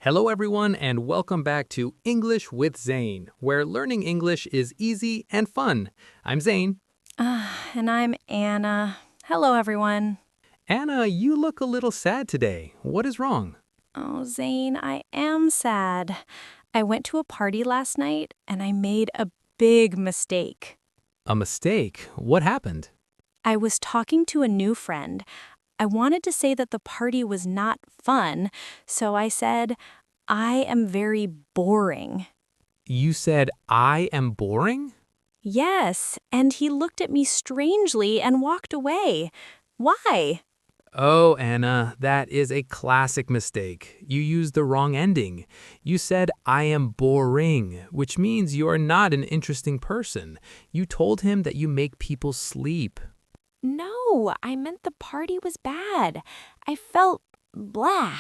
Hello, everyone, and welcome back to English with Zane, where learning English is easy and fun. I'm Zane. And I'm Anna. Hello, everyone. Anna, you look a little sad today. What is wrong? Oh, Zane, I am sad. I went to a party last night and I made a big mistake. A mistake? What happened? I was talking to a new friend. I wanted to say that the party was not fun, so I said, I am very boring. You said, I am boring? Yes, and he looked at me strangely and walked away. Why? Oh, Anna, that is a classic mistake. You used the wrong ending. You said, I am boring, which means you are not an interesting person. You told him that you make people sleep. No, I meant the party was bad. I felt blah.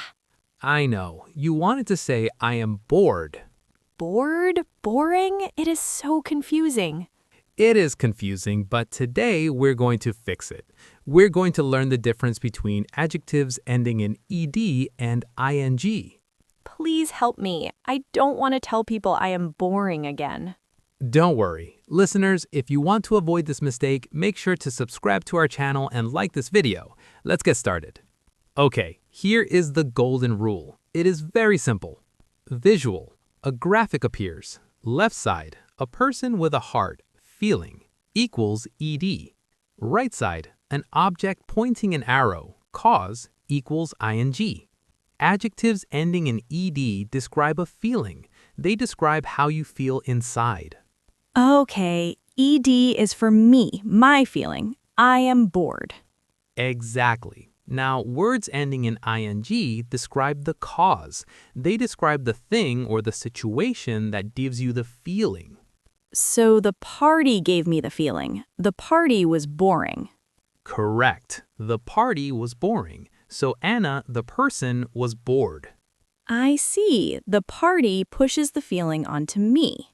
I know. You wanted to say, I am bored. Bored? Boring? It is so confusing. It is confusing, but today we're going to fix it. We're going to learn the difference between adjectives ending in ed and ing. Please help me. I don't want to tell people I am boring again. Don't worry. Listeners, if you want to avoid this mistake, make sure to subscribe to our channel and like this video. Let's get started. Okay, here is the golden rule. It is very simple. Visual, a graphic appears. Left side, a person with a heart, feeling, equals ed. Right side, an object pointing an arrow, cause, equals ing. Adjectives ending in ed describe a feeling. They describe how you feel inside. Okay, ED is for me, my feeling. I am bored. Exactly. Now, words ending in ing describe the cause. They describe the thing or the situation that gives you the feeling. So the party gave me the feeling. The party was boring. Correct. The party was boring. So Anna, the person, was bored. I see. The party pushes the feeling onto me.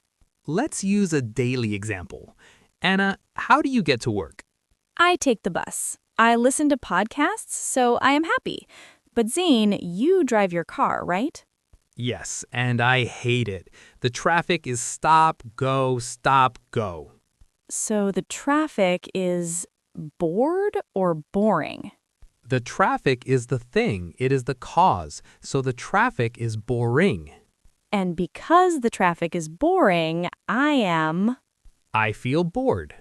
Let's use a daily example. Anna, how do you get to work? I take the bus. I listen to podcasts, so I am happy. But Zane, you drive your car, right? Yes, and I hate it. The traffic is stop, go, stop, go. So the traffic is bored or boring? The traffic is the thing, it is the cause, so the traffic is boring. And because the traffic is boring, I feel bored.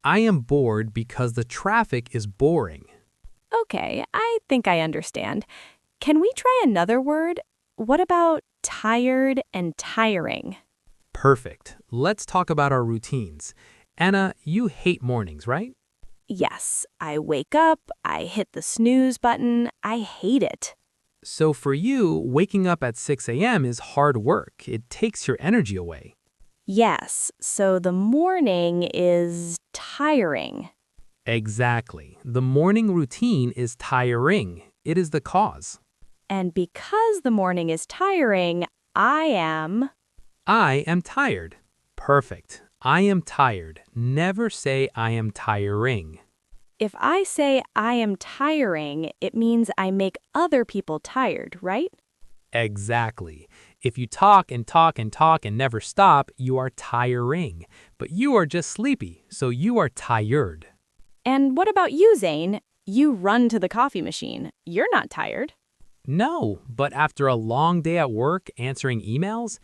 I am bored because the traffic is boring. Okay, I think I understand. Can we try another word? What about tired and tiring? Perfect. Let's talk about our routines. Anna, you hate mornings, right? Yes, I wake up, I hit the snooze button, I hate it. So for you, waking up at 6 a.m. is hard work. It takes your energy away. Yes, so the morning is tiring. Exactly. The morning routine is tiring. It is the cause. And because the morning is tiring, I am tired. Perfect. I am tired. Never say I am tiring. If I say I am tiring, it means I make other people tired, right? Exactly. If you talk and talk and talk and never stop, you are tiring. But you are just sleepy, so you are tired. And what about you, Zane? You run to the coffee machine. You're not tired. No, but after a long day at work answering emails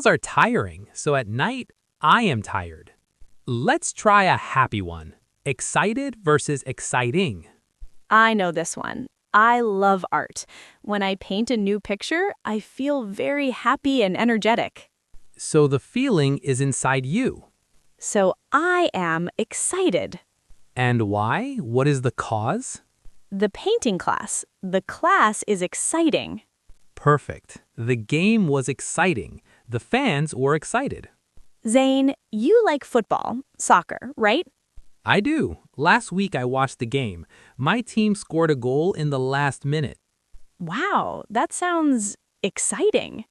are tiring, so at night, I am tired. Let's try a happy one. Excited versus exciting. I know this one. I love art. When I paint a new picture, I feel very happy and energetic. So the feeling is inside you. So I am excited. And why? What is the cause? The painting class. The class is exciting. Perfect. The game was exciting. The fans were excited. Zane, you like football, soccer, right? I do. Last week I watched the game. My team scored a goal in the last minute. Wow, that sounds exciting.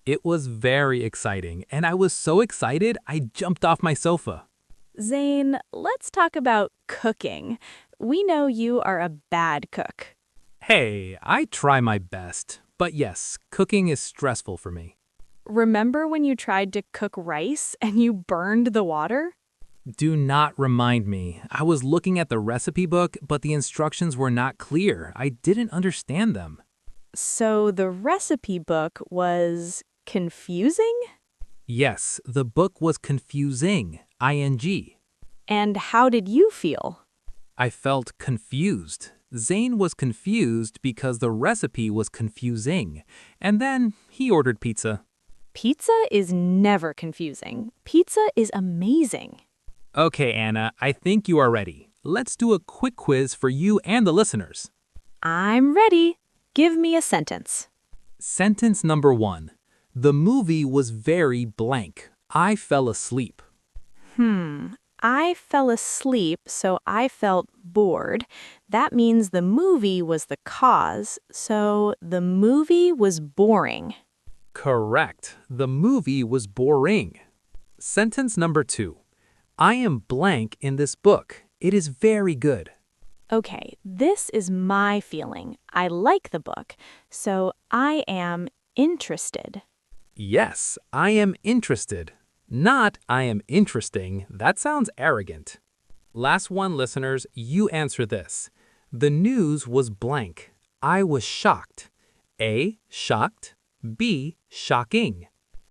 It was very exciting, and I was so excited I jumped off my sofa. Zane, let's talk about cooking. We know you are a bad cook. Hey, I try my best. But yes, cooking is stressful for me. Remember when you tried to cook rice and you burned the water? Do not remind me. I was looking at the recipe book, but the instructions were not clear. I didn't understand them. So the recipe book was confusing? Yes, the book was confusing. ing. And how did you feel? I felt confused. Zane was confused because the recipe was confusing. And then he ordered pizza. Pizza is never confusing. Pizza is amazing. Okay, Anna, I think you are ready. Let's do a quick quiz for you and the listeners. I'm ready. Give me a sentence. Sentence number 1. The movie was very blank. I fell asleep. I fell asleep, so I felt bored. That means the movie was the cause, so the movie was boring. Correct. The movie was boring. Sentence number 2. I am blank in this book. It is very good. Okay, this is my feeling. I like the book, so I am interested. Yes, I am interested. Not I am interesting. That sounds arrogant. Last one, listeners, you answer this. The news was blank. I was shocked. A, shocked. B, shocking.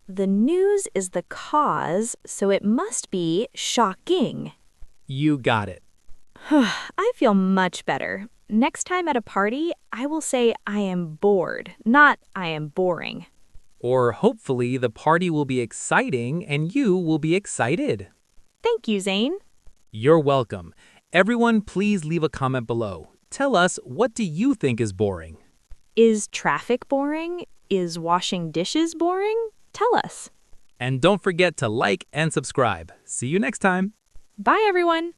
The news is the cause, so it must be shocking. You got it. I feel much better. Next time at a party, I will say I am bored, not I am boring. Or hopefully the party will be exciting and you will be excited. Thank you, Zane. You're welcome. Everyone, please leave a comment below. Tell us, what do you think is boring? Is traffic boring? Is washing dishes boring? Tell us. And don't forget to like and subscribe. See you next time. Bye, everyone.